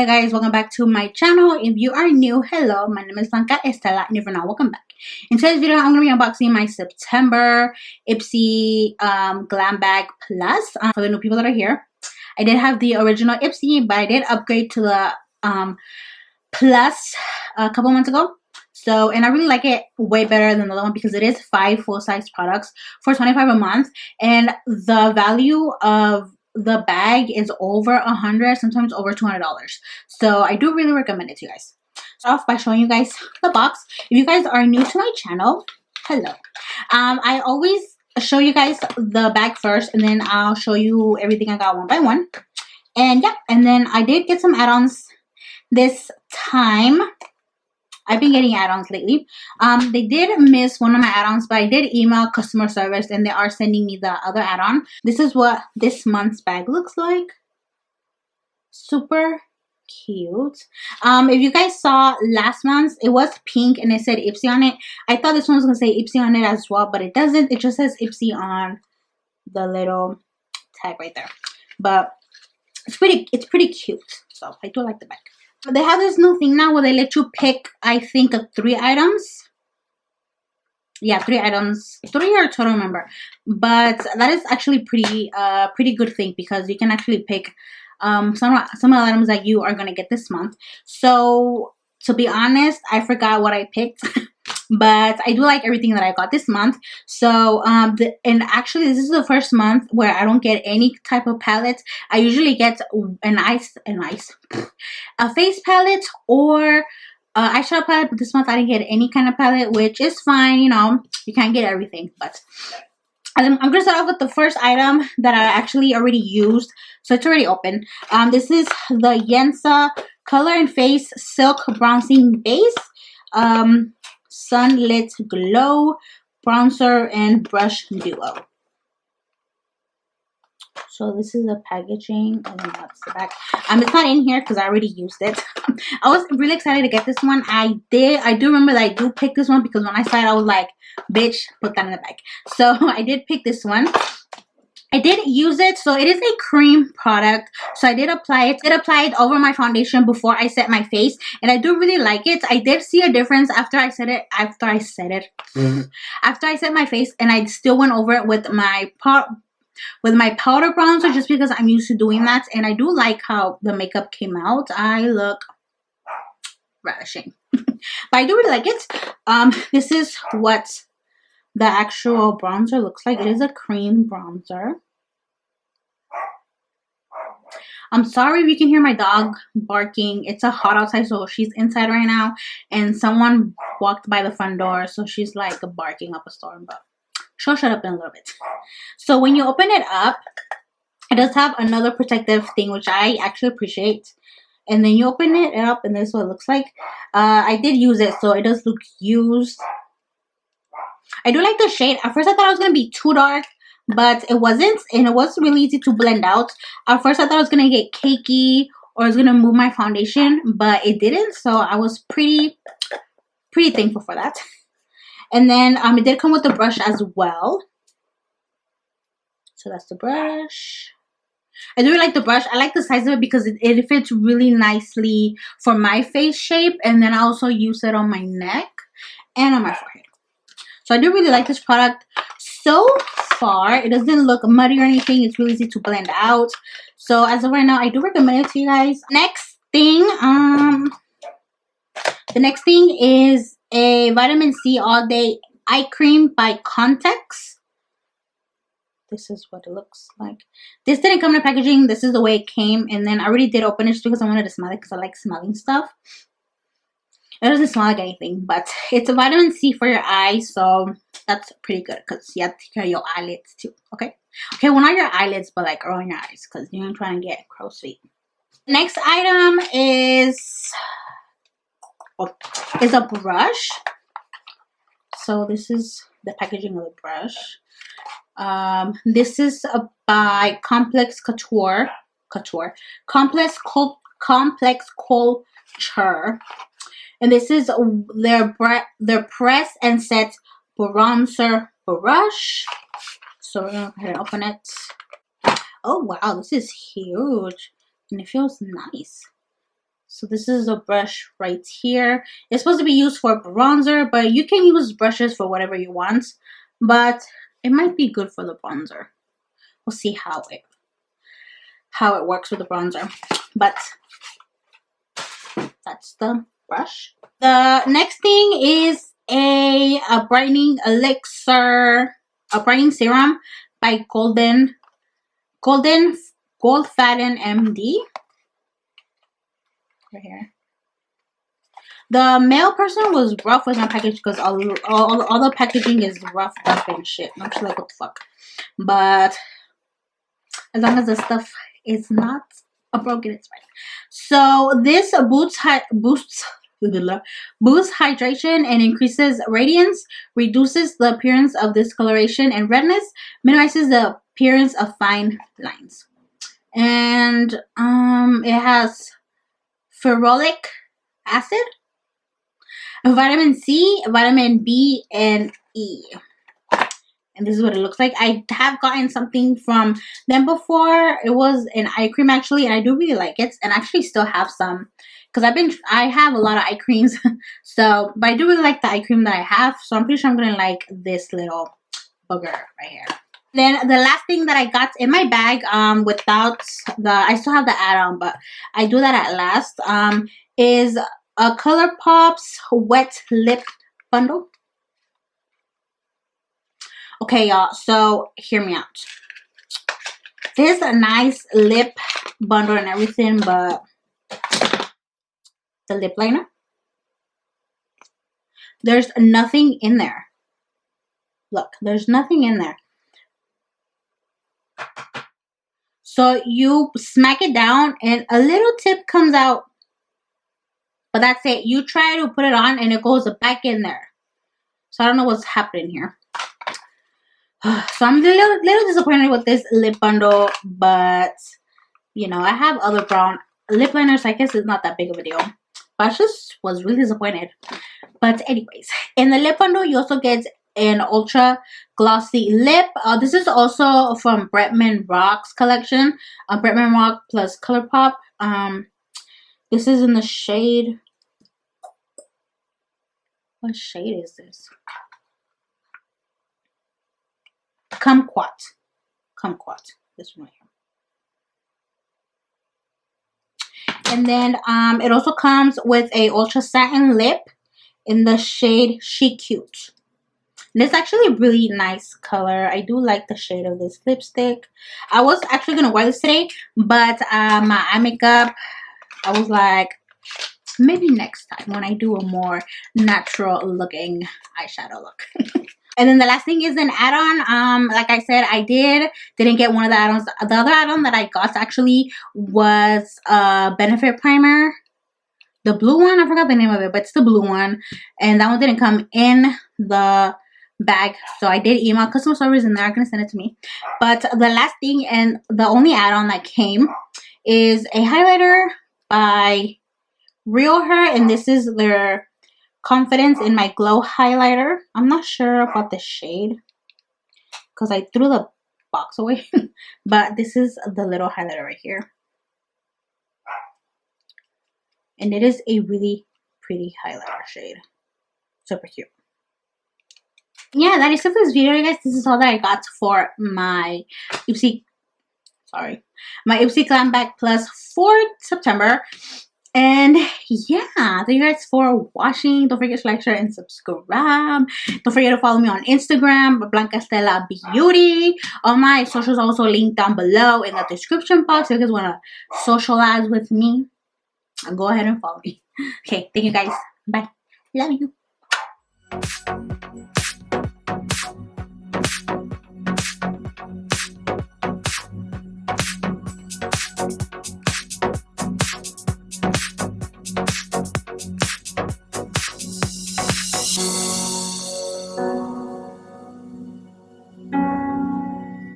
guys, welcome back to my channel. If you are new, hello, my name is Blanca Estela, and if you're not, welcome back. In today's video, I'm going to be unboxing my September Ipsy Glam Bag Plus. For the new people that are here, I did have the original Ipsy, but I did upgrade to the Plus a couple months ago. So, and I really like it way better than the other one because it is 5 full-size products for $25 a month, and the value of the bag is over $100, sometimes over $200. So I do really recommend it to you guys. Start off by showing you guys the box. If you guys are new to my channel, hello. I always show you guys the bag first, and then I'll show you everything I got one by one. And yeah, and then I did get some add-ons this time. I've been getting add-ons lately. They did miss one of my add-ons, but I did email customer service and they are sending me the other add-on. This is what this month's bag looks like. Super cute. If you guys saw last month's, it was pink and it said Ipsy on it. I thought this one was going to say Ipsy on it as well, but it doesn't. It just says Ipsy on the little tag right there. But it's pretty cute. So I do like the bag. They have this new thing now where they let you pick, I think, 3 items. Yeah, 3 items. 3 or 2, I don't remember. But that is actually pretty good thing because you can actually pick some of the items that you are going to get this month. So, to be honest, I forgot what I picked. But I do like everything that I got this month. So, and actually, this is the first month where I don't get any type of palette. I usually get a face palette or eyeshadow palette. But this month, I didn't get any kind of palette, which is fine. You know, you can't get everything. But I'm going to start off with the first item that I actually already used. So, it's already open. This is the Yensa Color and Face Silk Bronzing Base. Sunlit Glow Bronzer and Brush Duo. So this is the packaging, and then that's the back. It's not in here because I already used it. I was really excited to get this one. I do remember that I do pick this one because when I saw it, I was like, bitch, put that in the bag. So I did pick this one. I did use it, so it is a cream product. So I did apply it. I did apply it over my foundation before I set my face, and I do really like it. I did see a difference after I set it. After I set my face, and I still went over it with my powder bronzer just because I'm used to doing that, and I do like how the makeup came out. I look ravishing, but I do really like it. This is what the actual bronzer looks like. It is a cream bronzer. I'm sorry if you can hear my dog barking. It's a hot outside, so she's inside right now. And someone walked by the front door, so she's like barking up a storm. But she'll shut up in a little bit. So when you open it up, it does have another protective thing, which I actually appreciate. And then you open it up, and this is what it looks like. I did use it, so it does look used. I do like the shade. At first, I thought it was going to be too dark, but it wasn't. And it was really easy to blend out. At first, I thought it was going to get cakey or it was going to move my foundation, but it didn't. So I was pretty thankful for that. And then it did come with the brush as well. So that's the brush. I do like the brush. I like the size of it because it fits really nicely for my face shape. And then I also use it on my neck and on my forehead. So I do really like this product. So far, it doesn't look muddy or anything. It's really easy to blend out. So as of right now, I do recommend it to you guys. Next thing, the next thing is a Vitamin C All Day Eye Cream by Context. This is what it looks like. This didn't come in the packaging. This is the way it came. And then I already did open it just because I wanted to smell it because I like smelling stuff. It doesn't smell like anything, but it's a vitamin C for your eyes, so that's pretty good because you have to take care of your eyelids too. Okay, well, not your eyelids, but like around your eyes because you ain't trying to get crow's feet. Next item is a brush. So this is the packaging of the brush. This is by Complex Couture. Complex Culture. And this is their press and set bronzer brush. So we're gonna go ahead and open it. Oh wow, this is huge. And it feels nice. So this is a brush right here. It's supposed to be used for bronzer, but you can use brushes for whatever you want. But it might be good for the bronzer. We'll see how it works with the bronzer. But that's the brush. The next thing is a brightening elixir, a brightening serum by 𝙎𝙤𝙢𝙕 right here. The mail person was rough with my package because all the packaging is roughed up and shit. I'm just like, what the fuck? But as long as the stuff is not broken, it's fine. So this boosts hydration and increases radiance, reduces the appearance of discoloration and redness, minimizes the appearance of fine lines. And it has ferulic acid, vitamin C, vitamin B, and E. And this is what it looks like. I have gotten something from them before. It was an eye cream actually, and I do really like it. And I actually still have some because I have a lot of eye creams. So, but I do really like the eye cream that I have. So I'm pretty sure I'm gonna like this little booger right here. Then the last thing that I got in my bag, without the, I still have the add-on, but I do that at last, is a ColourPop's wet lip bundle. Okay, y'all, so hear me out. This is a nice lip bundle and everything, but the lip liner, there's nothing in there. Look, there's nothing in there. So you smack it down and a little tip comes out. But that's it. You try to put it on and it goes back in there. So I don't know what's happening here. So I'm a little disappointed with this lip bundle. But, you know, I have other brown lip liners. I guess it's not that big of a deal. But I just was really disappointed. But anyways, in the lip bundle, you also get an ultra glossy lip. This is also from Bretman Rock's collection. Bretman Rock plus ColourPop. This is in the shade. What shade is this? Kumquat. Kumquat. This one right here. And then it also comes with a ultra satin lip in the shade She Cute. And it's actually a really nice color. I do like the shade of this lipstick. I was actually going to wear this today, but my eye makeup, I was like, maybe next time when I do a more natural looking eyeshadow look. And then the last thing is an add-on. Like I said, I didn't get one of the add-ons. The other add-on that I got actually was a Benefit Primer. The blue one, I forgot the name of it, but it's the blue one. And that one didn't come in the bag, so I did email customer service and they're gonna send it to me. But the last thing and the only add-on that came is a highlighter by 𝙎𝙤𝙢𝙕, and this is their Confidence in My Glow highlighter. I'm not sure about the shade because I threw the box away. But this is the little highlighter right here, and it is a really pretty highlighter shade. Super cute. Yeah, that is it for this video, guys. This is all that I got for my Ipsy Glam Bag Plus for September. And yeah, thank you guys for watching. Don't forget to like, share, and subscribe. Don't forget to follow me on Instagram, BlancaEstelaBeauty. All my socials are also linked down below in the description box. If you guys want to socialize with me, go ahead and follow me. Okay, thank you guys. Bye. Love you.